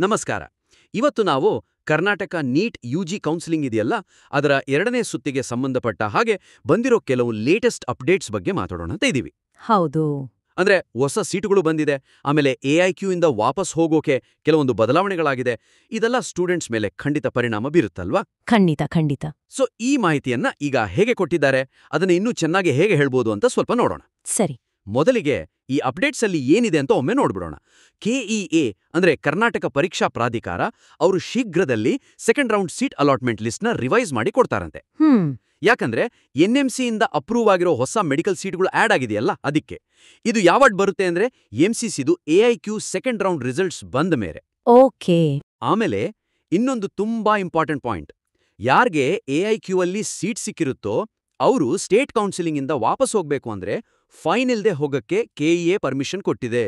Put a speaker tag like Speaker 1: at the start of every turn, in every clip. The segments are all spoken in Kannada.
Speaker 1: ನಮಸ್ಕಾರ. ಇವತ್ತು ನಾವು ಕರ್ನಾಟಕ ನೀಟ್ ಯುಜಿ ಕೌನ್ಸಿಲಿಂಗ್ ಇದೆಯಲ್ಲ, ಅದರ 2ನೇ ಸುತ್ತಿಗೆ ಸಂಬಂಧಪಟ್ಟ ಹಾಗೆ ಬಂದಿರೋ ಕೆಲವು ಲೇಟೆಸ್ಟ್ ಅಪ್ಡೇಟ್ಸ್ ಬಗ್ಗೆ ಮಾತಾಡೋಣ ಅಂತ ಇದ್ದೀವಿ.
Speaker 2: ಹೌದು.
Speaker 1: ಅಂದ್ರೆ ಹೊಸ ಸೀಟುಗಳು ಬಂದಿದೆ, ಆಮೇಲೆ AIQ ಇಂದ ವಾಪಸ್ ಹೋಗೋಕೆ ಕೆಲವೊಂದು ಬದಲಾವಣೆಗಳಾಗಿದೆ. ಇದೆಲ್ಲ ಸ್ಟೂಡೆಂಟ್ಸ್ ಮೇಲೆ ಖಂಡಿತ ಪರಿಣಾಮ ಬೀರುತ್ತಲ್ವಾ?
Speaker 2: ಖಂಡಿತ ಖಂಡಿತ.
Speaker 1: ಸೊ ಈ ಮಾಹಿತಿಯನ್ನ ಈಗ ಹೇಗೆ ಕೊಟ್ಟಿದ್ದಾರೆ, ಅದನ್ನ ಇನ್ನೂ ಚೆನ್ನಾಗಿ ಹೇಗೆ ಹೇಳ್ಬೋದು ಅಂತ ಸ್ವಲ್ಪ ನೋಡೋಣ.
Speaker 2: ಸರಿ.
Speaker 1: ಮೊದಲಿಗೆ ಈ ಅಪ್ಡೇಟ್ಸ್ ಅಲ್ಲಿ ಏನಿದೆ ಅಂತ ಒಮ್ಮೆ ನೋಡ್ಬಿಡೋಣ. KEA ಅಂದ್ರೆ ಕರ್ನಾಟಕ ಪರೀಕ್ಷಾ ಪ್ರಾಧಿಕಾರ ಅವರು ಶೀಘ್ರದಲ್ಲಿ ಸೆಕೆಂಡ್ ರೌಂಡ್ ಸೀಟ್ ಅಲಾಟ್ಮೆಂಟ್ ಲಿಸ್ಟ್ನ ರಿವೈಸ್ ಮಾಡಿ ಕೊಡ್ತಾರಂತೆ. ಯಾಕಂದ್ರೆ NMC ಇಂದ ಅಪ್ರೂವ್ ಆಗಿರೋ ಹೊಸ ಮೆಡಿಕಲ್ ಸೀಟ್ಗಳು ಆಡ್ ಆಗಿದೆಯಲ್ಲ, ಅದಕ್ಕೆ. ಇದು ಯಾವತ್ ಬರುತ್ತೆ ಅಂದ್ರೆ MCCದು AIQ ಸೆಕೆಂಡ್ ರೌಂಡ್ ರಿಸಲ್ಟ್ಸ್ ಬಂದ ಮೇಲೆ.
Speaker 2: ಓಕೆ.
Speaker 1: ಆಮೇಲೆ ಇನ್ನೊಂದು ತುಂಬಾ ಇಂಪಾರ್ಟೆಂಟ್ ಪಾಯಿಂಟ್. ಯಾರ್ಗೆ AIQ ಅಲ್ಲಿ ಸೀಟ್ ಸಿಕ್ಕಿರುತ್ತೋ ಅವರು ಸ್ಟೇಟ್ ಕೌನ್ಸಿಲಿಂಗ್ ಇಂದ ವಾಪಸ್ ಹೋಗ್ಬೇಕು ಅಂದ್ರೆ ಫೈನ್ ಇಲ್ದೆ ಹೋಗಕ್ಕೆ KEA ಪರ್ಮಿಷನ್ ಕೊಟ್ಟಿದೆ.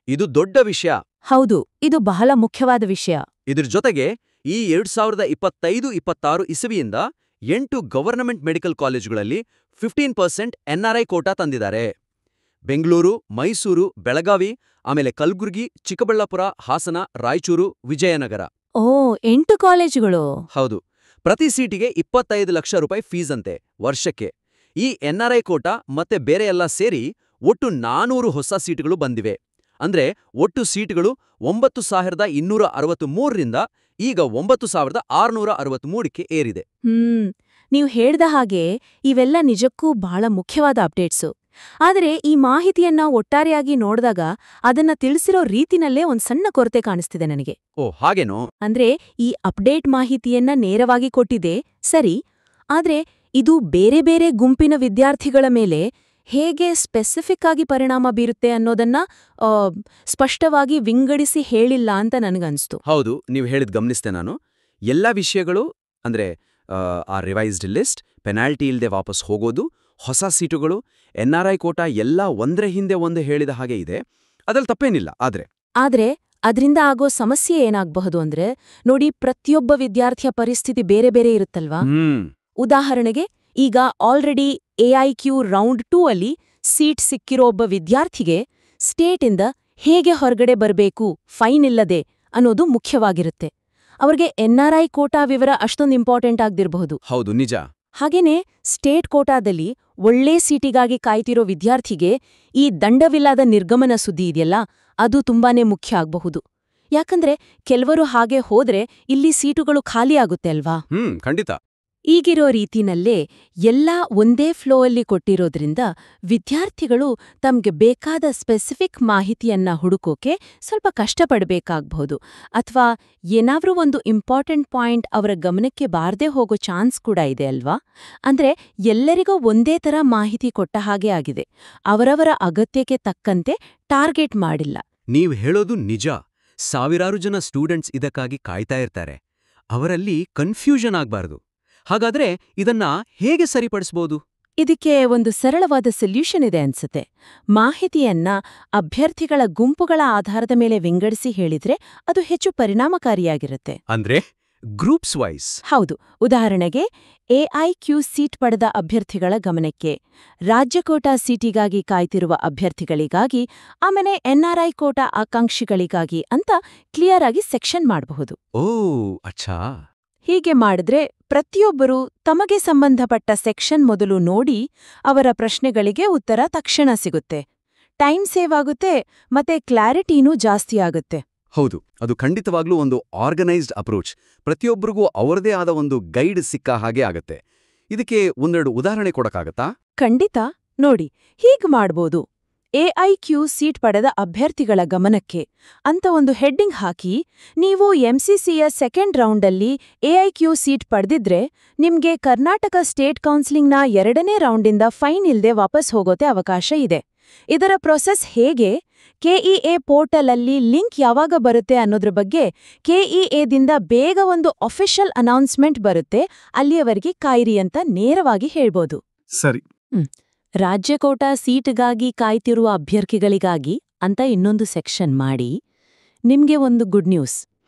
Speaker 1: ಇದು ದೊಡ್ಡ ವಿಷಯ.
Speaker 2: ಹೌದು, ಇದು ಬಹಳ ಮುಖ್ಯವಾದ ವಿಷಯ.
Speaker 1: ಇದ್ರ ಜೊತೆಗೆ ಈ 2025-26 ಇಸವಿಯಿಂದ 8 ಗವರ್ನಮೆಂಟ್ ಮೆಡಿಕಲ್ ಕಾಲೇಜುಗಳಲ್ಲಿ 15% NRI ಕೋಟಾ ತಂದಿದ್ದಾರೆ. ಬೆಂಗಳೂರು, ಮೈಸೂರು, ಬೆಳಗಾವಿ, ಆಮೇಲೆ ಕಲಬುರಗಿ, ಚಿಕ್ಕಬಳ್ಳಾಪುರ, ಹಾಸನ, ರಾಯಚೂರು, ವಿಜಯನಗರ.
Speaker 2: ಓ, 8 ಕಾಲೇಜುಗಳು.
Speaker 1: ಹೌದು. ಪ್ರತಿ ಸೀಟಿಗೆ 25 ಲಕ್ಷ ರೂಪಾಯಿ ಫೀಸ್ ಅಂತೆ ವರ್ಷಕ್ಕೆ. ಈ NRI ಕೋಟಾ ಮತ್ತೆ ಬೇರೆ ಎಲ್ಲ ಸೇರಿ ಒಟ್ಟು 400 ಹೊಸ ಸೀಟುಗಳು ಬಂದಿವೆ. ಅಂದ್ರೆ ಒಟ್ಟು ಸೀಟುಗಳು 9,263ರಿಂದ ಈಗ 9,663ಕ್ಕೆ ಏರಿದೆ.
Speaker 2: ನೀವು ಹೇಳ್ದ ಹಾಗೆ ಇವೆಲ್ಲ ನಿಜಕ್ಕೂ ಬಹಳ ಮುಖ್ಯವಾದ ಅಪ್ಡೇಟ್ಸು. ಆದರೆ ಈ ಮಾಹಿತಿಯನ್ನ ಒಟ್ಟಾರೆಯಾಗಿ ನೋಡಿದಾಗ ಅದನ್ನ ತಿಳಿಸಿರೋ ರೀತಿನಲ್ಲೇ ಒಂದ್ ಸಣ್ಣ ಕೊರತೆ ಕಾಣಿಸ್ತಿದೆ ನನಗೆ.
Speaker 1: ಓ, ಹಾಗೇನೋ?
Speaker 2: ಅಂದ್ರೆ ಈ ಅಪ್ಡೇಟ್ ಮಾಹಿತಿಯನ್ನ ನೇರವಾಗಿ ಕೊಟ್ಟಿದೆ ಸರಿ, ಆದ್ರೆ ಇದು ಬೇರೆ ಬೇರೆ ಗುಂಪಿನ ವಿದ್ಯಾರ್ಥಿಗಳ ಮೇಲೆ ಹೇಗೆ ಸ್ಪೆಸಿಫಿಕ್ ಆಗಿ ಪರಿಣಾಮ ಬೀರುತ್ತೆ ಅನ್ನೋದನ್ನ ಸ್ಪಷ್ಟವಾಗಿ ವಿಂಗಡಿಸಿ ಹೇಳಿಲ್ಲ ಅಂತ ನನಗನ್ಸ್ತು.
Speaker 1: ಹೌದು, ನೀವು ಹೇಳಿದ್ ಗಮನಿಸ್ತೆ ನಾನು. ಎಲ್ಲ ವಿಷಯಗಳು ಅಂದ್ರೆ ಆ ರಿವೈಸ್ಡ್ ಲಿಸ್ಟ್, ಪೆನಾಲ್ಟಿ ಇಲ್ದೆ ವಾಪಸ್ ಹೋಗೋದು, ಹೊಸ ಸೀಟುಗಳು, NRI ಕೋಟಾ ಎಲ್ಲ ಒಂದ್ರ ಹಿಂದೆ ಒಂದು ಹೇಳಿದ ಹಾಗೆ ಇದೆ. ಅದ್ರಲ್ಲಿ ತಪ್ಪೇನಿಲ್ಲ. ಆದ್ರೆ
Speaker 2: ಅದ್ರಿಂದ ಆಗೋ ಸಮಸ್ಯೆ ಏನಾಗಬಹುದು ಅಂದ್ರೆ, ನೋಡಿ, ಪ್ರತಿಯೊಬ್ಬ ವಿದ್ಯಾರ್ಥಿಯ ಪರಿಸ್ಥಿತಿ ಬೇರೆ ಬೇರೆ ಇರುತ್ತಲ್ವಾ? ಉದಾಹರಣೆಗೆ, ಈಗ ಆಲ್ರೆಡಿ AIQ ರೌಂಡ್ 2 ಅಲ್ಲಿ ಸೀಟ್ ಸಿಕ್ಕಿರೋ ಒಬ್ಬ ವಿದ್ಯಾರ್ಥಿಗೆ ಸ್ಟೇಟಿಂದ ಹೇಗೆ ಹೊರಗಡೆ ಬರಬೇಕು ಫೈನ್ ಇಲ್ಲದೆ ಅನ್ನೋದು ಮುಖ್ಯವಾಗಿರುತ್ತೆ. ಅವ್ರಿಗೆ NRI ಕೋಟಾ ವಿವರ ಅಷ್ಟೊಂದು ಇಂಪಾರ್ಟೆಂಟ್ ಆಗ್ದಿರಬಹುದು.
Speaker 1: ಹೌದು, ನಿಜ.
Speaker 2: ಹಾಗೇನೆ ಸ್ಟೇಟ್ ಕೋಟಾದಲ್ಲಿ ಒಳ್ಳೆ ಸೀಟಿಗಾಗಿ ಕಾಯ್ತಿರೋ ವಿದ್ಯಾರ್ಥಿಗೆ ಈ ದಂಡವಿಲ್ಲದ ನಿರ್ಗಮನ ಸುದ್ದಿ ಇದೆಯಲ್ಲ, ಅದು ತುಂಬಾನೇ ಮುಖ್ಯ ಆಗಬಹುದು. ಯಾಕಂದ್ರೆ ಕೆಲವರು ಹಾಗೆ ಹೋದ್ರೆ ಇಲ್ಲಿ ಸೀಟುಗಳು ಖಾಲಿ ಆಗುತ್ತೆ ಅಲ್ವಾ?
Speaker 1: ಖಂಡಿತ.
Speaker 2: ಈಗಿರೋ ರೀತಿನಲ್ಲೇ ಎಲ್ಲ ಒಂದೇ ಫ್ಲೋ ಅಲ್ಲಿ ಕೊಟ್ಟಿರೋದ್ರಿಂದ ವಿದ್ಯಾರ್ಥಿಗಳು ತಮ್ಗೆ ಬೇಕಾದ ಸ್ಪೆಸಿಫಿಕ್ ಮಾಹಿತಿಯನ್ನ ಹುಡುಕೋಕೆ ಸ್ವಲ್ಪ ಕಷ್ಟಪಡಬೇಕಾಗಬಹುದು. ಅಥವಾ ಏನಾದ್ರೂ ಒಂದು ಇಂಪಾರ್ಟೆಂಟ್ ಪಾಯಿಂಟ್ ಅವರ ಗಮನಕ್ಕೆ ಬಾರದೇ ಹೋಗೋ ಚಾನ್ಸ್ ಕೂಡ ಇದೆ ಅಲ್ವಾ? ಅಂದ್ರೆ ಎಲ್ಲರಿಗೂ ಒಂದೇ ಥರ ಮಾಹಿತಿ ಕೊಟ್ಟ ಹಾಗೆ ಆಗಿದೆ. ಅವರವರ ಅಗತ್ಯಕ್ಕೆ ತಕ್ಕಂತೆ ಟಾರ್ಗೆಟ್ ಮಾಡಿಲ್ಲ.
Speaker 1: ನೀವು ಹೇಳೋದು ನಿಜ. ಸಾವಿರಾರು ಜನ ಸ್ಟೂಡೆಂಟ್ಸ್ ಇದಕ್ಕಾಗಿ ಕಾಯ್ತಾ ಇರ್ತಾರೆ. ಅವರಲ್ಲಿ ಕನ್ಫ್ಯೂಷನ್ ಆಗ್ಬಾರ್ದು. ಹಾಗಾದ್ರೆ ಇದನ್ನ ಹೇಗೆ ಸರಿಪಡಿಸಬಹುದು?
Speaker 2: ಇದಕ್ಕೆ ಒಂದು ಸರಳವಾದ ಸೊಲ್ಯೂಷನ್ ಇದೆ ಅನ್ಸುತ್ತೆ. ಮಾಹಿತಿಯನ್ನ ಅಭ್ಯರ್ಥಿಗಳ ಗುಂಪುಗಳ ಆಧಾರದ ಮೇಲೆ ವಿಂಗಡಿಸಿ ಹೇಳಿದ್ರೆ ಅದು ಹೆಚ್ಚು ಪರಿಣಾಮಕಾರಿಯಾಗಿರುತ್ತೆ.
Speaker 1: ಅಂದ್ರೆ ಗ್ರೂಪ್ಸ್ ವೈಸ್?
Speaker 2: ಹೌದು. ಉದಾಹರಣೆಗೆ, AIQ ಸೀಟ್ ಪಡೆದ ಅಭ್ಯರ್ಥಿಗಳ ಗಮನಕ್ಕೆ, ರಾಜ್ಯ ಕೋಟಾ ಸೀಟಿಗಾಗಿ ಕಾಯ್ತಿರುವ ಅಭ್ಯರ್ಥಿಗಳಿಗಾಗಿ, ಆಮೇಲೆ NRI ಕೋಟಾ ಆಕಾಂಕ್ಷಿಗಳಿಗಾಗಿ ಅಂತ ಕ್ಲಿಯರ್ ಆಗಿ ಸೆಕ್ಷನ್ ಮಾಡಬಹುದು.
Speaker 1: ಓ, ಅಚ್ಚಾ.
Speaker 2: ಹೀಗೆ ಮಾಡಿದ್ರೆ ಪ್ರತಿಯೊಬ್ಬರೂ ತಮಗೆ ಸಂಬಂಧಪಟ್ಟ ಸೆಕ್ಷನ್ ಮೊದಲು ನೋಡಿ ಅವರ ಪ್ರಶ್ನೆಗಳಿಗೆ ಉತ್ತರ ತಕ್ಷಣ ಸಿಗುತ್ತೆ. ಟೈಮ್ ಸೇವ್ ಆಗುತ್ತೆ ಮತ್ತೆ ಕ್ಲಾರಿಟಿನೂ ಜಾಸ್ತಿ ಆಗುತ್ತೆ.
Speaker 1: ಹೌದು, ಅದು ಖಂಡಿತವಾಗ್ಲೂ ಒಂದು ಆರ್ಗನೈಸ್ಡ್ ಅಪ್ರೋಚ್. ಪ್ರತಿಯೊಬ್ಬರಿಗೂ ಅವರದೇ ಆದ ಒಂದು ಗೈಡ್ ಸಿಕ್ಕ ಹಾಗೆ ಆಗತ್ತೆ. ಇದಕ್ಕೆ ಒಂದೆರಡು ಉದಾಹರಣೆ ಕೊಡಕ್ಕಾಗತ್ತಾ?
Speaker 2: ಖಂಡಿತ. ನೋಡಿ, ಹೀಗ್ ಮಾಡ್ಬೋದು. AIQ ಸೀಟ್ ಪಡೆದ ಅಭ್ಯರ್ಥಿಗಳ ಗಮನಕ್ಕೆ ಅಂತ ಒಂದು ಹೆಡ್ಡಿಂಗ್ ಹಾಕಿ, ನೀವು MCCಯ ಸೆಕೆಂಡ್ ರೌಂಡಲ್ಲಿ AIQ ಸೀಟ್ ಪಡೆದಿದ್ರೆ ನಿಮ್ಗೆ ಕರ್ನಾಟಕ ಸ್ಟೇಟ್ ಕೌನ್ಸಿಲಿಂಗ್ನ 2ನೇ ರೌಂಡಿಂದ ಫೈನ್ ಇಲ್ದೆ ವಾಪಸ್ ಹೋಗೋತೆ ಅವಕಾಶ ಇದೆ. ಇದರ ಪ್ರೊಸೆಸ್ ಹೇಗೆ, KEA ಪೋರ್ಟಲ್ ಅಲ್ಲಿ ಲಿಂಕ್ ಯಾವಾಗ ಬರುತ್ತೆ ಅನ್ನೋದ್ರ ಬಗ್ಗೆ KEAದಿಂದ ಬೇಗ ಒಂದು ಅಫಿಷಿಯಲ್ ಅನೌನ್ಸ್ಮೆಂಟ್ ಬರುತ್ತೆ, ಅಲ್ಲಿಯವರೆಗೆ ಕಾಯಿರಿ ಅಂತ ನೇರವಾಗಿ ಹೇಳ್ಬೋದು.
Speaker 1: ಸರಿ.
Speaker 2: ರಾಜ್ಯ ಕೋಟಾ ಸೀಟ್ಗಾಗಿ ಕಾಯ್ತಿರುವ ಅಭ್ಯರ್ಥಿಗಳಿಗಾಗಿ ಅಂತ ಇನ್ನೊಂದು ಸೆಕ್ಷನ್ ಮಾಡಿ, ನಿಮ್ಗೆ ಒಂದು ಗುಡ್ ನ್ಯೂಸ್.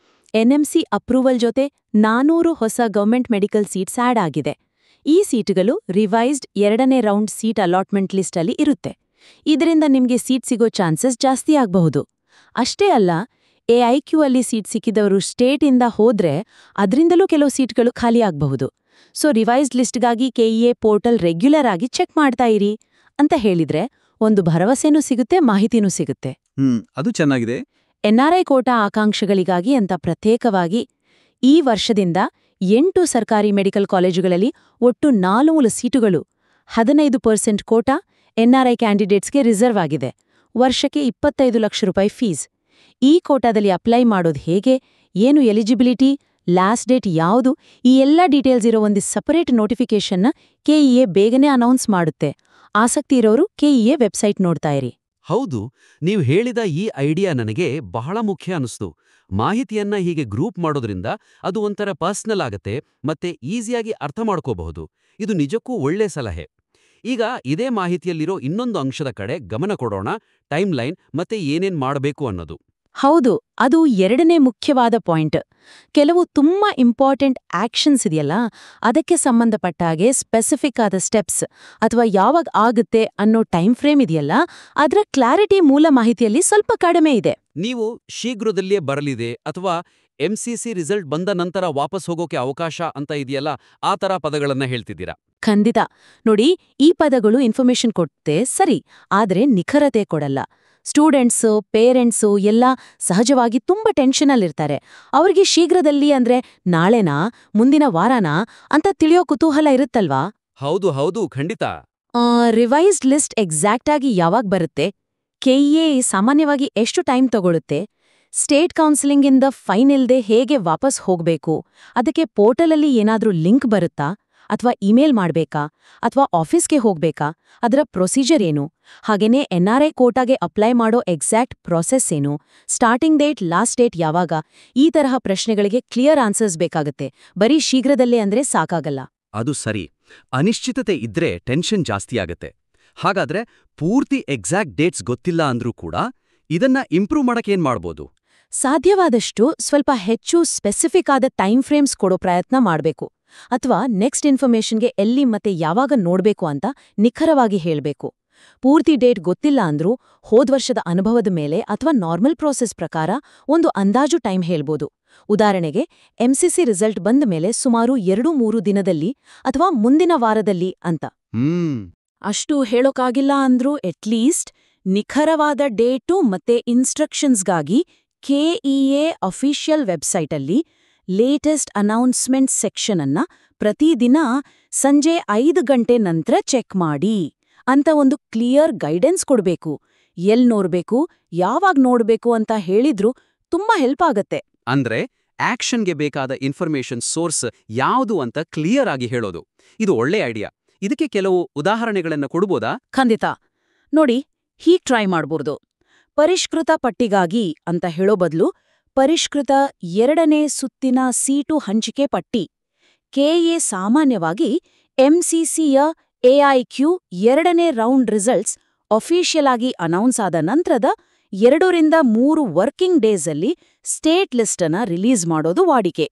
Speaker 2: NMC ಅಪ್ರೂವಲ್ ಜೊತೆ 400 ಹೊಸ ಗವರ್ಮೆಂಟ್ ಮೆಡಿಕಲ್ ಸೀಟ್ಸ್ ಆಡ್ ಆಗಿದೆ. ಈ ಸೀಟುಗಳು ರಿವೈಸ್ಡ್ 2ನೇ ರೌಂಡ್ ಸೀಟ್ ಅಲಾಟ್ಮೆಂಟ್ ಲಿಸ್ಟ್ ಅಲ್ಲಿ ಇರುತ್ತೆ. ಇದರಿಂದ ನಿಮ್ಗೆ ಸೀಟ್ ಸಿಗೋ ಚಾನ್ಸಸ್ ಜಾಸ್ತಿ ಆಗಬಹುದು. ಅಷ್ಟೇ ಅಲ್ಲ, ಎಐಕ್ಯೂ ಅಲ್ಲಿ ಸೀಟ್ ಸಿಕ್ಕಿದವರು ಸ್ಟೇಟಿಂದ ಹೋದ್ರೆ ಅದರಿಂದಲೂ ಕೆಲವು ಸೀಟ್ಗಳು ಖಾಲಿ ಆಗಬಹುದು. ಸೊ ರಿವೈಸ್ಡ್ ಲಿಸ್ಟ್ಗಾಗಿ ಕೆಇಎ ಪೋರ್ಟಲ್ ರೆಗ್ಯುಲರ್ ಆಗಿ ಚೆಕ್ ಮಾಡ್ತಾ ಇರಿ ಅಂತ ಹೇಳಿದ್ರೆ ಒಂದು ಭರವಸೆನೂ ಸಿಗುತ್ತೆ, ಮಾಹಿತಿನೂ ಸಿಗುತ್ತೆ.
Speaker 1: ಅದು ಚೆನ್ನಾಗಿದೆ.
Speaker 2: ಎನ್ಆರ್ಐ ಕೋಟಾ ಆಕಾಂಕ್ಷಿಗಳಿಗಾಗಿ ಅಂತ ಪ್ರತ್ಯೇಕವಾಗಿ ಈ ವರ್ಷದಿಂದ 8 ಸರ್ಕಾರಿ ಮೆಡಿಕಲ್ ಕಾಲೇಜುಗಳಲ್ಲಿ ಒಟ್ಟು 400 ಸೀಟುಗಳು, 15% ಕೋಟಾ ಎನ್ಆರ್ಐ ಕ್ಯಾಂಡಿಡೇಟ್ಸ್ಗೆ ರಿಸರ್ವ್ ಆಗಿದೆ. ವರ್ಷಕ್ಕೆ 25 ಲಕ್ಷ ರೂಪಾಯಿ ಫೀಸ್. ಈ ಕೋಟಾದಲ್ಲಿ ಅಪ್ಲೈ ಮಾಡೋದು ಹೇಗೆ, ಏನು ಎಲಿಜಿಬಿಲಿಟಿ, ಲಾಸ್ಟ್ ಡೇಟ್ ಯಾವುದು, ಈ ಎಲ್ಲ ಡೀಟೇಲ್ಸ್ ಇರೋ ಒಂದು ಸಪರೇಟ್ ನೋಟಿಫಿಕೇಷನ್ನ ಕೆಇಎ ಬೇಗನೆ ಅನೌನ್ಸ್ ಮಾಡುತ್ತೆ. ಆಸಕ್ತಿ ಇರೋರು ಕೆಇಎ ವೆಬ್ಸೈಟ್ ನೋಡ್ತಾ ಇರಿ.
Speaker 1: ಹೌದು, ನೀವು ಹೇಳಿದ ಈ ಐಡಿಯಾ ನನಗೆ ಬಹಳ ಮುಖ್ಯ ಅನಿಸ್ತು. ಮಾಹಿತಿಯನ್ನ ಹೀಗೆ ಗ್ರೂಪ್ ಮಾಡೋದ್ರಿಂದ ಅದು ಒಂಥರ ಪರ್ಸನಲ್ ಆಗತ್ತೆ ಮತ್ತೆ ಈಸಿಯಾಗಿ ಅರ್ಥ ಮಾಡ್ಕೋಬಹುದು. ಇದು ನಿಜಕ್ಕೂ ಒಳ್ಳೆ ಸಲಹೆ. ಈಗ ಇದೇ ಮಾಹಿತಿಯಲ್ಲಿರೋ ಇನ್ನೊಂದು ಅಂಶದ ಕಡೆ ಗಮನ ಕೊಡೋಣ, ಟೈಮ್ಲೈನ್ ಮತ್ತೆ ಏನೇನ್ ಮಾಡಬೇಕು ಅನ್ನೋದು.
Speaker 2: ಹೌದು, ಅದು ಎರಡನೇ ಮುಖ್ಯವಾದ ಪಾಯಿಂಟ್. ಕೆಲವು ತುಂಬಾ ಇಂಪಾರ್ಟೆಂಟ್ ಆಕ್ಷನ್ಸ್ ಇದೆಯಲ್ಲ, ಅದಕ್ಕೆ ಸಂಬಂಧಪಟ್ಟಾಗೆ ಸ್ಪೆಸಿಫಿಕ್ ಆದ ಸ್ಟೆಪ್ಸ್ ಅಥವಾ ಯಾವಾಗ ಆಗುತ್ತೆ ಅನ್ನೋ ಟೈಮ್ ಫ್ರೇಮ್ ಇದೆಯಲ್ಲ, ಅದರ ಕ್ಲಾರಿಟಿ ಮೂಲ ಮಾಹಿತಿಯಲ್ಲಿ ಸ್ವಲ್ಪ ಕಡಿಮೆ ಇದೆ.
Speaker 1: ನೀವು ಶೀಘ್ರದಲ್ಲಿಯೇ ಬರಲಿದೆ ಅಥವಾ ಎಂಸಿಸಿ ರಿಸಲ್ಟ್ ಬಂದ ನಂತರ ವಾಪಸ್ ಹೋಗೋಕೆ ಅವಕಾಶ ಅಂತ ಇದೆಯಲ್ಲ, ಆ ಥರ ಪದಗಳನ್ನ ಹೇಳ್ತಿದ್ದೀರಾ?
Speaker 2: ಖಂಡಿತ. ನೋಡಿ, ಈ ಪದಗಳು ಇನ್ಫಾರ್ಮೇಶನ್ ಕೊಡುತ್ತೆ ಸರಿ, ಆದ್ರೆ ನಿಖರತೆ ಕೊಡಲ್ಲ. ಸ್ಟೂಡೆಂಟ್ಸು, ಪೇರೆಂಟ್ಸು ಎಲ್ಲ ಸಹಜವಾಗಿ ತುಂಬಾ ಟೆನ್ಷನಲ್ಲಿರ್ತಾರೆ. ಅವ್ರಿಗೆ ಶೀಘ್ರದಲ್ಲಿ ಅಂದ್ರೆ ನಾಳೆನಾ, ಮುಂದಿನ ವಾರನಾ ಅಂತ ತಿಳಿಯೋ ಕುತೂಹಲ ಇರುತ್ತಲ್ವಾ?
Speaker 1: ಹೌದು ಹೌದು, ಖಂಡಿತ.
Speaker 2: ರಿವೈಸ್ಡ್ ಲಿಸ್ಟ್ ಎಕ್ಸಾಕ್ಟ್ ಆಗಿ ಯಾವಾಗ ಬರುತ್ತೆ, ಕೆಇಎ ಸಾಮಾನ್ಯವಾಗಿ ಎಷ್ಟು ಟೈಮ್ ತಗೊಳುತ್ತೆ, ಸ್ಟೇಟ್ ಕೌನ್ಸಿಲಿಂಗಿಂದ ಫೈನ್ ಇಲ್ದೆ ಹೇಗೆ ವಾಪಸ್ ಹೋಗ್ಬೇಕು, ಅದಕ್ಕೆ ಪೋರ್ಟಲಲ್ಲಿ ಏನಾದ್ರೂ ಲಿಂಕ್ ಬರುತ್ತಾ, ಅಥವಾ ಇಮೇಲ್ ಮಾಡ್ಬೇಕಾ, ಅಥವಾ ಆಫೀಸ್ಗೆ ಹೋಗ್ಬೇಕಾ, ಅದರ ಪ್ರೊಸೀಜರ್ ಏನು, ಹಾಗೇನೇ ಎನ್ಆರ್ಐ ಕೋಟಾಗೆ ಅಪ್ಲೈ ಮಾಡೋ ಎಕ್ಸಾಕ್ಟ್ ಪ್ರಾಸೆಸ್ ಏನು, ಸ್ಟಾರ್ಟಿಂಗ್ ಡೇಟ್, ಲಾಸ್ಟ್ ಡೇಟ್ ಯಾವಾಗ, ಈ ತರಹ ಪ್ರಶ್ನೆಗಳಿಗೆ ಕ್ಲಿಯರ್ ಆನ್ಸರ್ಸ್ ಬೇಕಾಗುತ್ತೆ. ಬರೀ ಶೀಘ್ರದಲ್ಲೇ ಅಂದ್ರೆ ಸಾಕಾಗಲ್ಲ.
Speaker 1: ಅದು ಸರಿ. ಅನಿಶ್ಚಿತತೆ ಇದ್ರೆ ಟೆನ್ಷನ್ ಜಾಸ್ತಿಯಾಗತ್ತೆ. ಹಾಗಾದ್ರೆ ಪೂರ್ತಿ ಎಕ್ಸಾಕ್ಟ್ ಡೇಟ್ಸ್ ಗೊತ್ತಿಲ್ಲ ಅಂದ್ರೂ ಕೂಡ ಇದನ್ನ ಇಂಪ್ರೂವ್ ಮಾಡಕ್ಕೇನ್ ಮಾಡ್ಬೋದು?
Speaker 2: ಸಾಧ್ಯವಾದಷ್ಟು ಸ್ವಲ್ಪ ಹೆಚ್ಚು ಸ್ಪೆಸಿಫಿಕ್ ಆದ ಟೈಮ್ ಫ್ರೇಮ್ಸ್ ಕೊಡೋ ಪ್ರಯತ್ನ ಮಾಡಬೇಕು. ಅಥವಾ ನೆಕ್ಸ್ಟ್ ಇನ್ಫಾರ್ಮೇಷನ್ಗೆ ಎಲ್ಲಿ ಮತ್ತೆ ಯಾವಾಗ ನೋಡ್ಬೇಕು ಅಂತ ನಿಖರವಾಗಿ ಹೇಳ್ಬೇಕು. ಪೂರ್ತಿ ಡೇಟ್ ಗೊತ್ತಿಲ್ಲ ಅಂದ್ರೂ ಹೋದ್ವರ್ಷದ ಅನುಭವದ ಮೇಲೆ ಅಥವಾ ನಾರ್ಮಲ್ ಪ್ರೋಸೆಸ್ ಪ್ರಕಾರ ಒಂದು ಅಂದಾಜು ಟೈಮ್ ಹೇಳ್ಬೋದು. ಉದಾಹರಣೆಗೆ, ಎಂಸಿಸಿ ರಿಸಲ್ಟ್ ಬಂದ ಮೇಲೆ ಸುಮಾರು 2-3 ದಿನದಲ್ಲಿ ಅಥವಾ ಮುಂದಿನ ವಾರದಲ್ಲಿ ಅಂತ. ಅಷ್ಟು ಹೇಳೋಕ್ಕಾಗಿಲ್ಲ ಅಂದ್ರೂ ಅಟ್ಲೀಸ್ಟ್ ನಿಖರವಾದ ಡೇಟು ಮತ್ತೆ ಇನ್ಸ್ಟ್ರಕ್ಷನ್ಸ್ಗಾಗಿ ಕೆಇಎ ಅಫಿಷಿಯಲ್ ವೆಬ್ಸೈಟಲ್ಲಿ ಲೇಟೆಸ್ಟ್ ಅನೌನ್ಸ್ಮೆಂಟ್ ಸೆಕ್ಷನ್ ಅನ್ನ ಪ್ರತಿದಿನ ಸಂಜೆ 5 ಗಂಟೆ ನಂತರ ಚೆಕ್ ಮಾಡಿ ಅಂತ ಒಂದು ಕ್ಲಿಯರ್ ಗೈಡೆನ್ಸ್ ಕೊಡ್ಬೇಕು. ಎಲ್ ನೋಡ್ಬೇಕು, ಯಾವಾಗ ನೋಡ್ಬೇಕು ಅಂತ ಹೇಳಿದ್ರೂ ತುಂಬಾ ಹೆಲ್ಪ್ ಆಗತ್ತೆ.
Speaker 1: ಅಂದ್ರೆ ಆಕ್ಷನ್ಗೆ ಬೇಕಾದ ಇನ್ಫಾರ್ಮೇಷನ್ ಸೋರ್ಸ್ ಯಾವುದು ಅಂತ ಕ್ಲಿಯರ್ ಆಗಿ ಹೇಳೋದು. ಇದು ಒಳ್ಳೆ ಐಡಿಯಾ. ಇದಕ್ಕೆ ಕೆಲವು ಉದಾಹರಣೆಗಳನ್ನ ಕೊಡ್ಬೋದಾ?
Speaker 2: ಖಂಡಿತ. ನೋಡಿ, ಹೀಗ್ ಟ್ರೈ ಮಾಡ್ಬೋದು. ಪರಿಷ್ಕೃತ ಪಟ್ಟಿಗಾಗಿ ಅಂತ ಹೇಳೋ ಬದಲು ಪರಿಷ್ಕೃತ 2ನೇ ಸುತ್ತಿನ ಸೀಟು ಹಂಚಿಕೆ ಪಟ್ಟಿ. ಕೆಎ ಸಾಮಾನ್ಯವಾಗಿ ಎಂಸಿಸಿಯ ಎಐಕ್ಯೂ 2ನೇ ರೌಂಡ್ ರಿಸಲ್ಟ್ಸ್ ಅಫಿಷಿಯಲ್ ಆಗಿ ಅನೌನ್ಸ್ ಆದ ನಂತರದ 2-3 ವರ್ಕಿಂಗ್ ಡೇಸಲ್ಲಿ ಸ್ಟೇಟ್ ಲಿಸ್ಟನ್ನ ರಿಲೀಸ್ ಮಾಡೋದು ವಾಡಿಕೆ.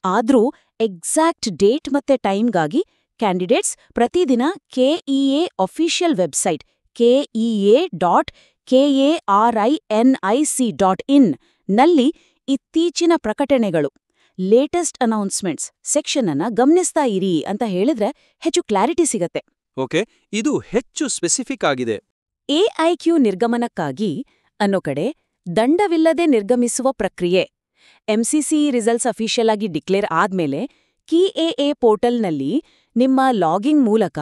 Speaker 2: ಆದ್ರೂ ಎಕ್ಸಾಕ್ಟ್ ಡೇಟ್ ಮತ್ತೆ ಟೈಮ್ಗಾಗಿ ಕ್ಯಾಂಡಿಡೇಟ್ಸ್ ಪ್ರತಿದಿನ ಕೆಇಎ ಅಫಿಷಿಯಲ್ ವೆಬ್ಸೈಟ್ KEA.KARINIC.in ನಲ್ಲಿ ಇತ್ತೀಚಿನ ಪ್ರಕಟಣೆಗಳು, ಲೇಟೆಸ್ಟ್ ಅನೌನ್ಸ್ಮೆಂಟ್ಸ್ ಸೆಕ್ಷನ್ ಅನ್ನ ಗಮನಿಸ್ತಾ ಇರಿ ಅಂತ ಹೇಳಿದ್ರೆ ಹೆಚ್ಚು ಕ್ಲಾರಿಟಿ ಸಿಗತ್ತೆ.
Speaker 1: ಓಕೆ, ಇದು ಹೆಚ್ಚು ಸ್ಪೆಸಿಫಿಕ್ ಆಗಿದೆ.
Speaker 2: ಎಐಕ್ಯೂ ನಿರ್ಗಮನಕ್ಕಾಗಿ ಅನ್ನೋ ಕಡೆ ದಂಡವಿಲ್ಲದೆ ನಿರ್ಗಮಿಸುವ ಪ್ರಕ್ರಿಯೆ. ಎಂಸಿಸಿ ರಿಸಲ್ಟ್ಸ್ ಅಫಿಷಿಯಲ್ ಆಗಿ ಡಿಕ್ಲೇರ್ ಆದ್ಮೇಲೆ ಕೆಇಎ ಪೋರ್ಟಲ್ನಲ್ಲಿ ನಿಮ್ಮ ಲಾಗಿಂಗ್ ಮೂಲಕ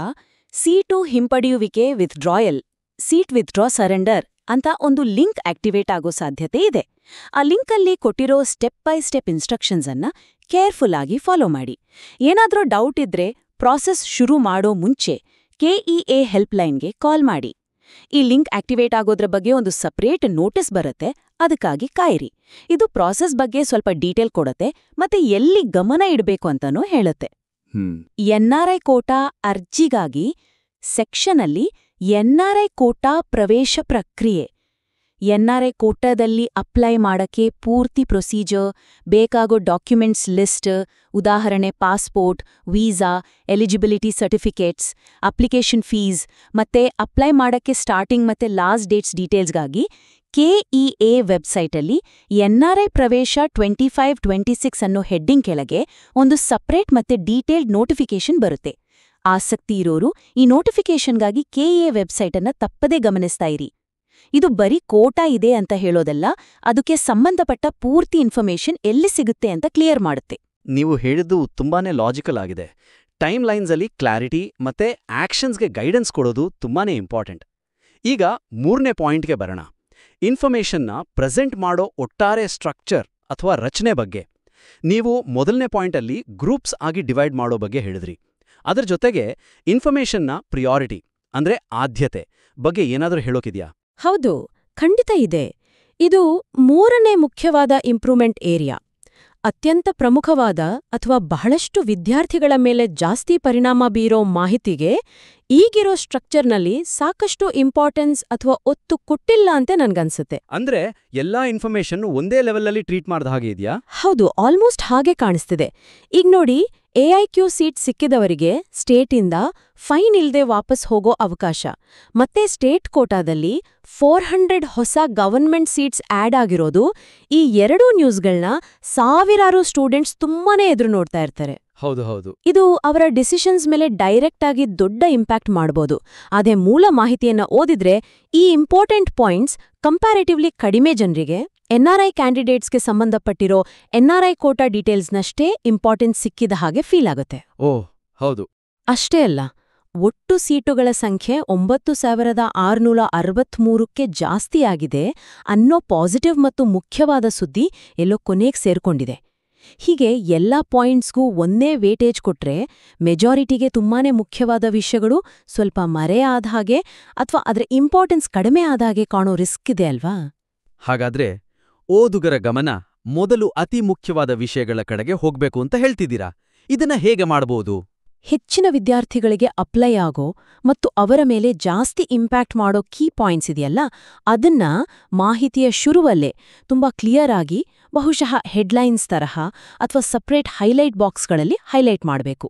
Speaker 2: seat ಹಿಂಪಡೆಯುವಿಕೆ withdrawal, seat withdraw surrender ಅಂತ ಒಂದು ಲಿಂಕ್ ಆಕ್ಟಿವೇಟ್ ಆಗೋ ಸಾಧ್ಯತೆ ಇದೆ. ಆ ಲಿಂಕಲ್ಲಿ ಕೊಟ್ಟಿರೋ ಸ್ಟೆಪ್ ಬೈ ಸ್ಟೆಪ್ ಇನ್ಸ್ಟ್ರಕ್ಷನ್ಸ್ ಅನ್ನ ಕೇರ್ಫುಲ್ ಆಗಿ ಫಾಲೋ ಮಾಡಿ. ಏನಾದ್ರೂ ಡೌಟ್ ಇದ್ರೆ ಪ್ರಾಸೆಸ್ ಶುರು ಮಾಡೋ ಮುಂಚೆ ಕೆಇಎ ಹೆಲ್ಪ್ಲೈನ್ಗೆ ಕಾಲ್ ಮಾಡಿ. ಈ ಲಿಂಕ್ ಆಕ್ಟಿವೇಟ್ ಆಗೋದ್ರ ಬಗ್ಗೆ ಒಂದು ಸಪ್ರೇಟ್ ನೋಟಿಸ್ ಬರುತ್ತೆ, ಅದಕ್ಕಾಗಿ ಕಾಯಿರಿ. ಇದು ಪ್ರಾಸೆಸ್ ಬಗ್ಗೆ ಸ್ವಲ್ಪ ಡೀಟೇಲ್ ಕೊಡುತ್ತೆ ಮತ್ತೆ ಎಲ್ಲಿ ಗಮನ ಇಡಬೇಕು ಅಂತಾನೂ ಹೇಳುತ್ತೆ. ಎನ್ಆರ್ಐ ಕೋಟಾ ಅರ್ಜಿಗಾಗಿ ಸೆಕ್ಷನಲ್ಲಿ ಎನ್ಆರ್ಐ ಕೋಟಾ ಪ್ರವೇಶ ಪ್ರಕ್ರಿಯೆ, ಎನ್ಆರ್ಐ ಕೋಟಾದಲ್ಲಿ ಅಪ್ಲೈ ಮಾಡಕ್ಕೆ ಪೂರ್ತಿ ಪ್ರೊಸೀಜರ್, ಬೇಕಾಗೋ ಡಾಕ್ಯುಮೆಂಟ್ಸ್ ಲಿಸ್ಟ್, ಉದಾಹರಣೆ passport, visa, eligibility certificates, application fees ಮತ್ತೆ ಅಪ್ಲೈ ಮಾಡಕ್ಕೆ ಸ್ಟಾರ್ಟಿಂಗ್ ಮತ್ತೆ ಲಾಸ್ಟ್ ಡೇಟ್ಸ್ ಡೀಟೇಲ್ಸ್ಗಾಗಿ ಕೆಇಎ ವೆಬ್ಸೈಟಲ್ಲಿ ಎನ್ಆರ್ಐ ಪ್ರವೇಶ 2526 ಅನ್ನೋ ಹೆಡ್ಡಿಂಗ್ ಕೆಳಗೆ ಒಂದು ಸಪ್ರೇಟ್ ಮತ್ತೆ ಡೀಟೇಲ್ಡ್ ನೋಟಿಫಿಕೇಶನ್ ಬರುತ್ತೆ. ಆಸಕ್ತಿ ಇರೋರು ಈ ನೋಟಿಫಿಕೇಶನ್ಗಾಗಿ ಕೆಇಎ ವೆಬ್ಸೈಟ್ ಅನ್ನ ತಪ್ಪದೇ ಗಮನಿಸ್ತಾ ಇರಿ. ಇದು ಬರೀ ಕೋಟಾ ಇದೆ ಅಂತ ಹೇಳೋದಲ್ಲ, ಅದಕ್ಕೆ ಸಂಬಂಧಪಟ್ಟ ಪೂರ್ತಿ ಇನ್ಫಾರ್ಮೇಷನ್ ಎಲ್ಲಿ ಸಿಗುತ್ತೆ ಅಂತ ಕ್ಲಿಯರ್ ಮಾಡುತ್ತೆ.
Speaker 1: ನೀವು ಹೇಳಿದ್ದು ತುಂಬಾನೇ ಲಾಜಿಕಲ್ ಆಗಿದೆ. ಟೈಮ್ ಲೈನ್ಸಲ್ಲಿ ಕ್ಲಾರಿಟಿ ಮತ್ತೆ ಆಕ್ಷನ್ಸ್ಗೆ ಗೈಡೆನ್ಸ್ ಕೊಡೋದು ತುಂಬಾನೇ ಇಂಪಾರ್ಟೆಂಟ್. ಈಗ 3ನೇ ಪಾಯಿಂಟ್ಗೆ ಬರೋಣ. ಇನ್ಫಾರ್ಮೇಷನ್ನ ಪ್ರೆಸೆಂಟ್ ಮಾಡೋ ಒಟ್ಟಾರೆ ಸ್ಟ್ರಕ್ಚರ್ ಅಥವಾ ರಚನೆ ಬಗ್ಗೆ. ನೀವು ಮೊದಲನೇ ಪಾಯಿಂಟಲ್ಲಿ ಗ್ರೂಪ್ಸ್ ಆಗಿ ಡಿವೈಡ್ ಮಾಡೋ ಬಗ್ಗೆ ಹೇಳಿದ್ರಿ. ಅದರ ಜೊತೆಗೆ ಇನ್ಫಾರ್ಮೇಷನ್ನ ಪ್ರಿಯಾರಿಟಿ ಅಂದ್ರೆ ಆದ್ಯತೆ ಬಗ್ಗೆ ಏನಾದರೂ ಹೇಳೋಕಿದ್ಯಾ?
Speaker 2: ಹೌದು, ಖಂಡಿತ ಇದೆ. ಇದು 3ನೇ ಮುಖ್ಯವಾದ ಇಂಪ್ರೂವ್ಮೆಂಟ್ ಏರಿಯಾ. ಅತ್ಯಂತ ಪ್ರಮುಖವಾದ ಅಥವಾ ಬಹಳಷ್ಟು ವಿದ್ಯಾರ್ಥಿಗಳ ಮೇಲೆ ಜಾಸ್ತಿ ಪರಿಣಾಮ ಬೀರೋ ಮಾಹಿತಿಗೆ ಈಗಿರೋ ಸ್ಟ್ರಕ್ಚರ್ನಲ್ಲಿ ಸಾಕಷ್ಟು ಇಂಪಾರ್ಟೆನ್ಸ್ ಅಥವಾ ಒತ್ತು ಕೊಟ್ಟಿಲ್ಲ ಅಂತ ನನ್ಗನ್ಸುತ್ತೆ.
Speaker 1: ಅಂದ್ರೆ ಎಲ್ಲಾ ಇನ್ಫಾರ್ಮೇಷನ್ ಒಂದೇ ಲೆವೆಲಲ್ಲಿ ಟ್ರೀಟ್ ಮಾಡಿದ ಹಾಗೆ ಇದೆಯಾ?
Speaker 2: ಹೌದು, ಆಲ್ಮೋಸ್ಟ್ ಹಾಗೆ ಕಾಣಿಸ್ತಿದೆ. ಈಗ ನೋಡಿ, ಎಐಕ್ಯೂ ಸೀಟ್ ಸಿಕ್ಕಿದವರಿಗೆ ಸ್ಟೇಟಿಂದ ಫೈನ್ ಇಲ್ದೆ ವಾಪಸ್ ಹೋಗೋ ಅವಕಾಶ, ಮತ್ತೆ ಸ್ಟೇಟ್ ಕೋಟಾದಲ್ಲಿ 400 ಹೊಸ ಗವರ್ನ್ಮೆಂಟ್ ಸೀಟ್ಸ್ ಆಡ್ ಆಗಿರೋದು, ಈ ಎರಡೂ ನ್ಯೂಸ್ಗಳನ್ನ ಸಾವಿರಾರು ಸ್ಟೂಡೆಂಟ್ಸ್ ತುಂಬಾನೇ ಎದುರು ನೋಡ್ತಾ ಇರ್ತಾರೆ.
Speaker 1: ಹೌದು.
Speaker 2: ಇದು ಅವರ ಡಿಸಿಷನ್ಸ್ ಮೇಲೆ ಡೈರೆಕ್ಟ್ ಆಗಿ ದೊಡ್ಡ ಇಂಪ್ಯಾಕ್ಟ್ ಮಾಡ್ಬೋದು. ಅದೇ ಮೂಲ ಮಾಹಿತಿಯನ್ನ ಓದಿದ್ರೆ ಈ ಇಂಪಾರ್ಟೆಂಟ್ ಪಾಯಿಂಟ್ಸ್ ಕಂಪ್ಯಾರಿಟಿವ್ಲಿ ಕಡಿಮೆ ಜನರಿಗೆ ಎನ್ಆರ್ಐ ಕ್ಯಾಂಡಿಡೇಟ್ಸ್ಗೆ ಸಂಬಂಧಪಟ್ಟಿರೋ ಎನ್ಆರ್ಐ ಕೋಟಾ ಡೀಟೇಲ್ಸ್ನಷ್ಟೇ ಇಂಪಾರ್ಟೆನ್ಸ್ ಸಿಕ್ಕಿದ ಹಾಗೆ ಫೀಲ್ ಆಗುತ್ತೆ.
Speaker 1: ಓಹ್ ಹೌದು.
Speaker 2: ಅಷ್ಟೇ ಅಲ್ಲ, ಒಟ್ಟು ಸೀಟುಗಳ ಸಂಖ್ಯೆ 9663ಕ್ಕೆ ಜಾಸ್ತಿಯಾಗಿದೆ ಅನ್ನೋ ಪಾಸಿಟಿವ್ ಮತ್ತು ಮುಖ್ಯವಾದ ಸುದ್ದಿ ಎಲ್ಲೋ ಕೊನೆಗೆ ಸೇರ್ಕೊಂಡಿದೆ. ಹೀಗೆ ಎಲ್ಲಾ ಪಾಯಿಂಟ್ಸ್ಗೂ ಒಂದೇ ವೇಟೇಜ್ ಕೊಟ್ರೆ ಮೆಜಾರಿಟಿಗೆ ತುಂಬಾನೇ ಮುಖ್ಯವಾದ ವಿಷಯಗಳು ಸ್ವಲ್ಪ ಮರೆ ಆದ ಹಾಗೆ ಅಥವಾ ಅದರ ಇಂಪಾರ್ಟೆನ್ಸ್ ಕಡಿಮೆ ಆದ ಹಾಗೆ ಕಾಣೋ ರಿಸ್ಕ್ ಇದೆ ಅಲ್ವಾ?
Speaker 1: ಹಾಗಾದ್ರೆ ಓದುಗರ ಗಮನ ಮೊದಲು ಅತಿ ಮುಖ್ಯವಾದ ವಿಷಯಗಳ ಕಡೆಗೆ ಹೋಗ್ಬೇಕು ಅಂತ ಹೇಳ್ತಿದ್ದೀರಾ. ಇದನ್ನ ಹೇಗೆ ಮಾಡಬಹುದು?
Speaker 2: ಹೆಚ್ಚಿನ ವಿದ್ಯಾರ್ಥಿಗಳಿಗೆ ಅಪ್ಲೈ ಆಗೋ ಮತ್ತು ಅವರ ಮೇಲೆ ಜಾಸ್ತಿ ಇಂಪ್ಯಾಕ್ಟ್ ಮಾಡೋ ಕೀ ಪಾಯಿಂಟ್ಸ್ ಇದೆಯಲ್ಲ, ಅದನ್ನ ಮಾಹಿತಿಯ ಶುರುವಲ್ಲೇ ತುಂಬಾ ಕ್ಲಿಯರ್ ಆಗಿ, ಬಹುಶಃ ಹೆಡ್ಲೈನ್ಸ್ ತರಹ ಅಥವಾ ಸಪ್ರೇಟ್ ಹೈಲೈಟ್ ಬಾಕ್ಸ್ಗಳಲ್ಲಿ ಹೈಲೈಟ್ ಮಾಡಬೇಕು.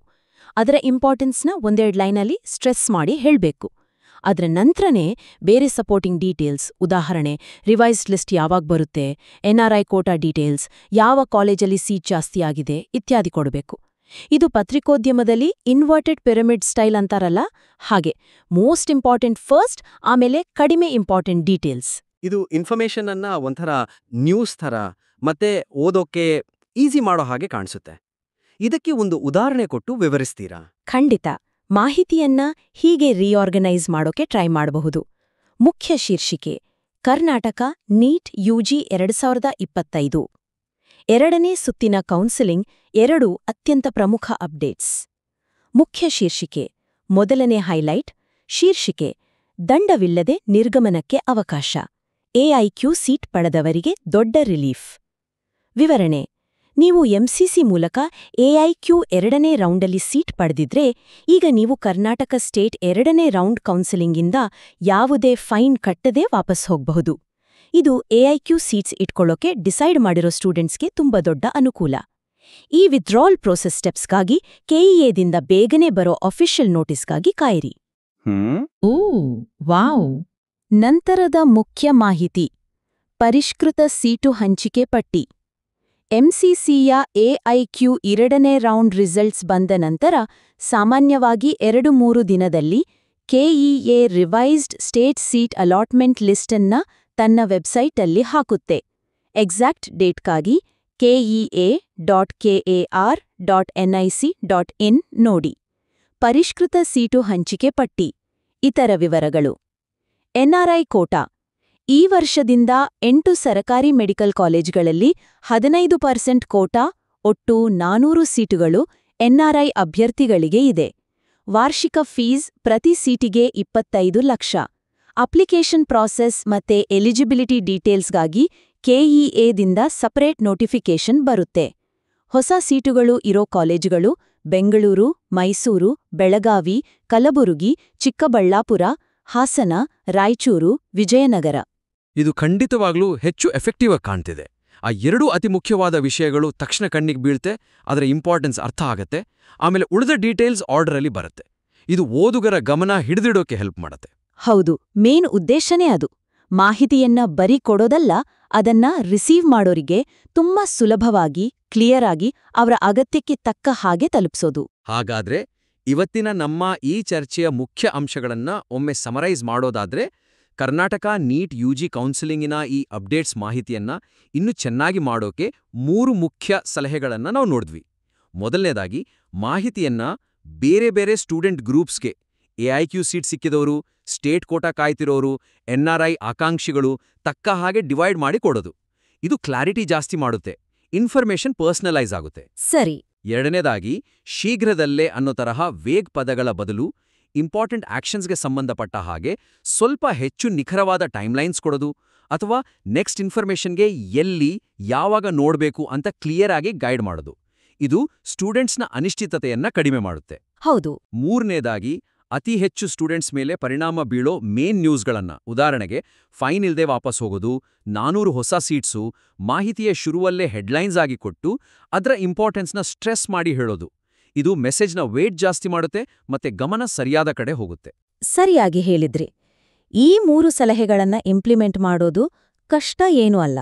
Speaker 2: ಅದರ ಇಂಪಾರ್ಟೆನ್ಸ್ನ ಒಂದೆರಡು ಲೈನಲ್ಲಿ ಸ್ಟ್ರೆಸ್ ಮಾಡಿ ಹೇಳಬೇಕು. ಅದರ ನಂತರನೇ ಬೇರೆ ಸಪೋರ್ಟಿಂಗ್ ಡೀಟೇಲ್ಸ್, ಉದಾಹರಣೆ ರಿವೈಸ್ಡ್ ಲಿಸ್ಟ್ ಯಾವಾಗ ಬರುತ್ತೆ, ಎನ್ಆರ್ಐ ಕೋಟಾ ಡೀಟೇಲ್ಸ್, ಯಾವ ಕಾಲೇಜಲ್ಲಿ ಸೀಟ್ ಜಾಸ್ತಿಯಾಗಿದೆ ಇತ್ಯಾದಿ ಕೊಡಬೇಕು. ಇದು ಪತ್ರಿಕೋದ್ಯಮದಲ್ಲಿ ಇನ್ವರ್ಟೆಡ್ ಪಿರಮಿಡ್ ಸ್ಟೈಲ್ ಅಂತಾರಲ್ಲ, ಹಾಗೆ ಮೋಸ್ಟ್ ಇಂಪಾರ್ಟೆಂಟ್ ಫಸ್ಟ್, ಆಮೇಲೆ ಕಡಿಮೆ ಇಂಪಾರ್ಟೆಂಟ್ ಡೀಟೇಲ್ಸ್.
Speaker 1: ಇದು ಇನ್ಫಾರ್ಮೇಷನ್ ಅನ್ನ ಒಂಥರ ನ್ಯೂಸ್ ಥರ ಮತ್ತೆ ಓದೋಕೆ ಈಸಿ ಮಾಡೋ ಹಾಗೆ ಕಾಣಿಸುತ್ತೆ. ಇದಕ್ಕೆ ಒಂದು ಉದಾಹರಣೆ ಕೊಟ್ಟು ವಿವರಿಸ್ತೀರಾ?
Speaker 2: ಖಂಡಿತ. ಮಾಹಿತಿಯನ್ನ ಹೀಗೆ ರಿಆರ್ಗನೈಸ್ ಮಾಡೋಕೆ ಟ್ರೈ ಮಾಡಬಹುದು. ಮುಖ್ಯ ಶೀರ್ಷಿಕೆ: ಕರ್ನಾಟಕ ನೀಟ್ ಯುಜಿ 2025. ಎರಡನೇ ಸುತ್ತಿನ ಕೌನ್ಸಿಲಿಂಗ್ 2 ಅತ್ಯಂತ ಪ್ರಮುಖ ಅಪ್ಡೇಟ್ಸ್. ಮುಖ್ಯ ಶೀರ್ಷಿಕೆ: ಮೊದಲನೇ ಹೈಲೈಟ್. ಶೀರ್ಷಿಕೆ: ದಂಡವಿಲ್ಲದೆ ನಿರ್ಗಮನಕ್ಕೆ ಅವಕಾಶ, ಎಐಕ್ಯೂ ಸೀಟ್ ಪಡೆದವರಿಗೆ ದೊಡ್ಡ ರಿಲೀಫ್. ವಿವರಣೆ: ನೀವು ಎಂಸಿಸಿ ಮೂಲಕ ಎಐಕ್ಯೂ 2ನೇ ರೌಂಡಲ್ಲಿ ಸೀಟ್ ಪಡೆದಿದ್ರೆ, ಈಗ ನೀವು ಕರ್ನಾಟಕ ಸ್ಟೇಟ್ 2ನೇ ರೌಂಡ್ ಕೌನ್ಸಿಲಿಂಗಿಂದ ಯಾವುದೇ ಫೈನ್ ಕಟ್ಟದೆ ವಾಪಸ್ ಹೋಗಬಹುದು. ಇದು ಎಐಕ್ಯೂ ಸೀಟ್ಸ್ ಇಟ್ಕೊಳ್ಳೋಕೆ ಡಿಸೈಡ್ ಮಾಡಿರೋ ಸ್ಟೂಡೆಂಟ್ಸ್ಗೆ ತುಂಬಾ ದೊಡ್ಡ ಅನುಕೂಲ. ಈ ವಿತ್ಡ್ರಾಲ್ ಪ್ರೋಸೆಸ್ ಸ್ಟೆಪ್ಸ್ಗಾಗಿ ಕೆಇಎದಿಂದ ಬೇಗನೆ ಬರೋ ಅಫಿಷಿಯಲ್ ನೋಟಿಸ್ಗಾಗಿ ಕಾಯಿರಿ. ವಾವ್! ನಂತರದ ಮುಖ್ಯ ಮಾಹಿತಿ: ಪರಿಷ್ಕೃತ ಸೀಟು ಹಂಚಿಕೆ ಪಟ್ಟಿ. ಎಂಸಿಸಿಯ ಎಐಕ್ಯೂ 2ನೇ ರೌಂಡ್ ರಿಸಲ್ಟ್ಸ್ ಬಂದ ನಂತರ ಸಾಮಾನ್ಯವಾಗಿ 2-3 ದಿನದಲ್ಲಿ KEA revised state seat allotment ಲಿಸ್ಟನ್ನ ತನ್ನ ವೆಬ್ಸೈಟಲ್ಲಿ ಹಾಕುತ್ತೆ. ಎಕ್ಸಾಕ್ಟ್ ಡೇಟ್ಗಾಗಿ kea.kar.nic.in ನೋಡಿ. ಪರಿಷ್ಕೃತ ಸೀಟು ಹಂಚಿಕೆ ಪಟ್ಟಿ. ಇತರ ವಿವರಗಳು: ಎನ್ಆರ್ಐ ಕೋಟಾ. ಈ ವರ್ಷದಿಂದ 8 ಸರಕಾರಿ ಮೆಡಿಕಲ್ ಕಾಲೇಜುಗಳಲ್ಲಿ 15% ಕೋಟಾ, ಒಟ್ಟು 400 ಸೀಟುಗಳು ಎನ್ಆರ್ಐ ಅಭ್ಯರ್ಥಿಗಳಿಗೆ ಇದೆ. ವಾರ್ಷಿಕ ಫೀಸ್ ಪ್ರತಿ ಸೀಟಿಗೆ 25 ಲಕ್ಷ. ಅಪ್ಲಿಕೇಶನ್ ಪ್ರಾಸೆಸ್ ಮತ್ತೆ ಎಲಿಜಿಬಿಲಿಟಿ ಡೀಟೇಲ್ಸ್ಗಾಗಿ ಕೆಇಎದಿಂದ ಸಪರೇಟ್ ನೋಟಿಫಿಕೇಶನ್ ಬರುತ್ತೆ. ಹೊಸ ಸೀಟುಗಳು ಇರೋ ಕಾಲೇಜುಗಳು ಬೆಂಗಳೂರು, ಮೈಸೂರು, ಬೆಳಗಾವಿ, ಕಲಬುರಗಿ, ಚಿಕ್ಕಬಳ್ಳಾಪುರ, ಹಾಸನ, ರಾಯಚೂರು, ವಿಜಯನಗರ.
Speaker 1: ಇದು ಖಂಡಿತವಾಗ್ಲೂ ಹೆಚ್ಚು ಎಫೆಕ್ಟಿವ್ ಆಗಿ ಕಾಣ್ತಿದೆ. ಆ 2 ಅತಿ ಮುಖ್ಯವಾದ ವಿಷಯಗಳು ತಕ್ಷಣ ಕಣ್ಣಿಗೆ ಬೀಳ್ತೆ, ಅದರ ಇಂಪಾರ್ಟೆನ್ಸ್ ಅರ್ಥ ಆಗತ್ತೆ, ಆಮೇಲೆ ಉಳಿದ ಡೀಟೇಲ್ಸ್ ಆರ್ಡರಲ್ಲಿ ಬರುತ್ತೆ. ಇದು ಓದುಗರ ಗಮನ ಹಿಡಿದಿಡೋಕೆ ಹೆಲ್ಪ್ ಮಾಡತ್ತೆ.
Speaker 2: ಹೌದು, ಮೇನ್ ಉದ್ದೇಶನೇ ಅದು. ಮಾಹಿತಿಯನ್ನ ಬರೀ ಕೊಡೋದಲ್ಲ, ಅದನ್ನ ರಿಸೀವ್ ಮಾಡೋರಿಗೆ ತುಂಬಾ ಸುಲಭವಾಗಿ, ಕ್ಲಿಯರ್ ಆಗಿ, ಅವರ ಅಗತ್ಯಕ್ಕೆ ತಕ್ಕ ಹಾಗೆ ತಲುಪಿಸೋದು.
Speaker 1: ಹಾಗಾದ್ರೆ ಇವತ್ತಿನ ನಮ್ಮ ಈ ಚರ್ಚೆಯ ಮುಖ್ಯ ಅಂಶಗಳನ್ನ ಒಮ್ಮೆ ಸಮರೈಸ್ ಮಾಡೋದಾದ್ರೆ, ಕರ್ನಾಟಕ ನೀಟ್ ಯುಜಿ ಕೌನ್ಸಿಲಿಂಗಿನ ಈ ಅಪ್ಡೇಟ್ಸ್ ಮಾಹಿತಿಯನ್ನ ಇನ್ನೂ ಚೆನ್ನಾಗಿ ಮಾಡೋಕೆ 3 ಮುಖ್ಯ ಸಲಹೆಗಳನ್ನ ನಾವು ನೋಡಿದ್ವಿ. ಮೊದಲನೇದಾಗಿ, ಮಾಹಿತಿಯನ್ನ ಬೇರೆ ಬೇರೆ ಸ್ಟೂಡೆಂಟ್ ಗ್ರೂಪ್ಸ್ಗೆ, ಎಐಕ್ಯೂ ಸೀಟ್ ಸಿಕ್ಕಿದವರು, ಸ್ಟೇಟ್ ಕೋಟಾ ಕಾಯ್ತಿರೋರು, NRI ಆಕಾಂಕ್ಷಿಗಳು ತಕ್ಕ ಹಾಗೆ ಡಿವೈಡ್ ಮಾಡಿ ಕೊಡೋದು. ಇದು ಕ್ಲಾರಿಟಿ ಜಾಸ್ತಿ ಮಾಡುತ್ತೆ, ಇನ್ಫಾರ್ಮೇಷನ್ ಪರ್ಸನಲೈಸ್ ಆಗುತ್ತೆ.
Speaker 2: ಸರಿ.
Speaker 1: ಎರಡನೇದಾಗಿ, ಶೀಘ್ರದಲ್ಲೇ ಅನ್ನೋ ತರಹ ವೇಗ್ ಪದಗಳ ಬದಲು ಇಂಪಾರ್ಟೆಂಟ್ ಆಕ್ಷನ್ಸ್ಗೆ ಸಂಬಂಧಪಟ್ಟ ಹಾಗೆ ಸ್ವಲ್ಪ ಹೆಚ್ಚು ನಿಖರವಾದ ಟೈಮ್ಲೈನ್ಸ್ ಕೊಡೋದು, ಅಥವಾ ನೆಕ್ಸ್ಟ್ ಇನ್ಫಾರ್ಮೇಷನ್ಗೆ ಎಲ್ಲಿ, ಯಾವಾಗ ನೋಡ್ಬೇಕು ಅಂತ ಕ್ಲಿಯರ್ ಆಗಿ ಗೈಡ್ ಮಾಡೋದು. ಇದು ಸ್ಟೂಡೆಂಟ್ಸ್ನ ಅನಿಶ್ಚಿತತೆಯನ್ನ ಕಡಿಮೆ ಮಾಡುತ್ತೆ.
Speaker 2: ಹೌದು.
Speaker 1: ಮೂರನೇದಾಗಿ, ಅತಿ ಹೆಚ್ಚು ಸ್ಟೂಡೆಂಟ್ಸ್ ಮೇಲೆ ಪರಿಣಾಮ ಬೀಳೋ ಮೇನ್ ನ್ಯೂಸ್ಗಳನ್ನ, ಉದಾಹರಣೆಗೆ ಫೈನ್ ಇಲ್ದೆ ವಾಪಸ್ ಹೋಗೋದು, 400 ಹೊಸ ಸೀಟ್ಸು, ಮಾಹಿತಿಯ ಶುರುವಲ್ಲೇ ಹೆಡ್ಲೈನ್ಸ್ ಆಗಿ ಕೊಟ್ಟು ಅದರ ಇಂಪಾರ್ಟೆನ್ಸ್ನ ಸ್ಟ್ರೆಸ್ ಮಾಡಿ ಹೇಳೋದು. ಇದು ಮೆಸೇಜ್ನ ವೇಟ್ ಜಾಸ್ತಿ ಮಾಡುತ್ತೆ ಮತ್ತೆ ಗಮನ ಸರಿಯಾದ ಕಡೆ ಹೋಗುತ್ತೆ.
Speaker 2: ಸರಿಯಾಗಿ ಹೇಳಿದ್ರಿ. ಈ 3 ಸಲಹೆಗಳನ್ನ ಇಂಪ್ಲಿಮೆಂಟ್ ಮಾಡೋದು ಕಷ್ಟ ಏನೂ ಅಲ್ಲ.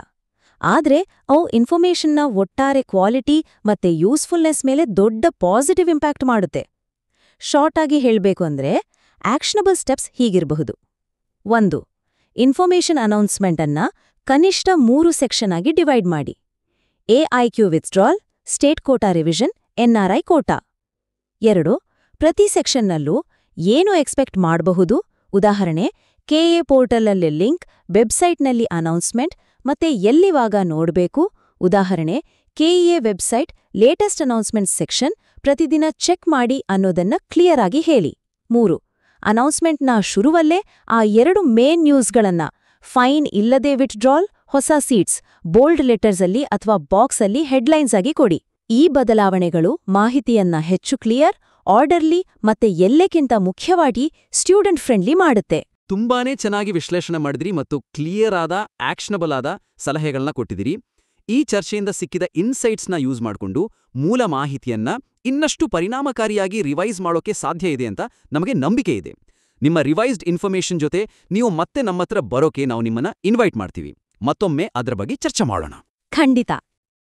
Speaker 2: ಆದ್ರೆ ಅವು ಇನ್ಫಾರ್ಮೇಷನ್ನ ಒಟ್ಟಾರೆ ಕ್ವಾಲಿಟಿ ಮತ್ತೆ ಯೂಸ್ಫುಲ್ನೆಸ್ ಮೇಲೆ ದೊಡ್ಡ ಪಾಸಿಟಿವ್ ಇಂಪ್ಯಾಕ್ಟ್ ಮಾಡುತ್ತೆ. ಶಾರ್ಟ್ ಆಗಿ ಹೇಳ್ಬೇಕು ಅಂದ್ರೆ, ಆಕ್ಷನಬಲ್ ಸ್ಟೆಪ್ಸ್ ಹೀಗಿರಬಹುದು. 1. ಇನ್ಫಾರ್ಮೇಷನ್ ಅನೌನ್ಸ್ಮೆಂಟ್ ಅನ್ನ ಕನಿಷ್ಠ 3 ಸೆಕ್ಷನ್ ಆಗಿ ಡಿವೈಡ್ ಮಾಡಿ. AIQ withdrawal, state quota revision, NRI quota. 2. ಪ್ರತಿ ಸೆಕ್ಷನ್ನಲ್ಲೂ ಏನು ಎಕ್ಸ್ಪೆಕ್ಟ್ ಮಾಡಬಹುದು, ಉದಾಹರಣೆ ಕೆಎ ಪೋರ್ಟಲಲ್ಲಿ ಲಿಂಕ್, ವೆಬ್ಸೈಟ್ನಲ್ಲಿ ಅನೌನ್ಸ್ಮೆಂಟ್, ಮತ್ತೆ ಎಲ್ಲಿವಾಗ ನೋಡಬೇಕು, ಉದಾಹರಣೆ KEA website latest announcement section, ಪ್ರತಿದಿನ ಚೆಕ್ ಮಾಡಿ ಅನ್ನೋದನ್ನ ಕ್ಲಿಯರ್ ಆಗಿ ಹೇಳಿ. 3. ಅನೌನ್ಸ್ಮೆಂಟ್ನ ಶುರುವಲ್ಲೇ ಆ 2 ಮೇನ್ ನ್ಯೂಸ್ಗಳನ್ನ, ಫೈನ್ ಇಲ್ಲದೆ ವಿತ್ಡ್ರಾಲ್, ಹೊಸ ಸೀಟ್ಸ್, ಬೋಲ್ಡ್ ಲೆಟರ್ಸಲ್ಲಿ ಅಥವಾ ಬಾಕ್ಸಲ್ಲಿ ಹೆಡ್ಲೈನ್ಸ್ ಆಗಿ ಕೊಡಿ. ಈ ಬದಲಾವಣೆಗಳು ಮಾಹಿತಿಯನ್ನ ಹೆಚ್ಚು ಕ್ಲಿಯರ್, ಆರ್ಡರ್ಲಿ ಮತ್ತೆ ಎಲ್ಲಕ್ಕಿಂತ ಮುಖ್ಯವಾಗಿ ಸ್ಟೂಡೆಂಟ್ ಫ್ರೆಂಡ್ಲಿ ಮಾಡುತ್ತೆ.
Speaker 1: ತುಂಬಾನೇ ಚೆನ್ನಾಗಿ ವಿಶ್ಲೇಷಣೆ ಮಾಡಿದ್ರಿ ಮತ್ತು ಕ್ಲಿಯರ್ ಆದ, ಆಕ್ಷನಬಲ್ ಆದ ಸಲಹೆಗಳನ್ನ ಕೊಟ್ಟಿದ್ದೀರಿ. ಈ ಚರ್ಚೆಯಿಂದ ಸಿಕ್ಕಿದ ಇನ್ಸೈಟ್ಸ್ನ ಯೂಸ್ ಮಾಡಿಕೊಂಡು ಮೂಲ ಮಾಹಿತಿಯನ್ನ ಇನ್ನಷ್ಟು ಪರಿಣಾಮಕಾರಿಯಾಗಿ ರಿವೈಸ್ ಮಾಡೋಕೆ ಸಾಧ್ಯ ಇದೆ ಅಂತ ನಮಗೆ ನಂಬಿಕೆ ಇದೆ. ನಿಮ್ಮ ರಿವೈಸ್ಡ್ ಇನ್ಫಾರ್ಮೇಷನ್ ಜೊತೆ ನೀವು ಮತ್ತೆ ನಮ್ಮತ್ರ ಬರೋಕೆ ನಾವು ನಿಮ್ಮನ್ನ ಇನ್ವೈಟ್ ಮಾಡ್ತೀವಿ. ಮತ್ತೊಮ್ಮೆ ಅದರ ಬಗ್ಗೆ ಚರ್ಚೆ ಮಾಡೋಣ.
Speaker 2: ಖಂಡಿತ.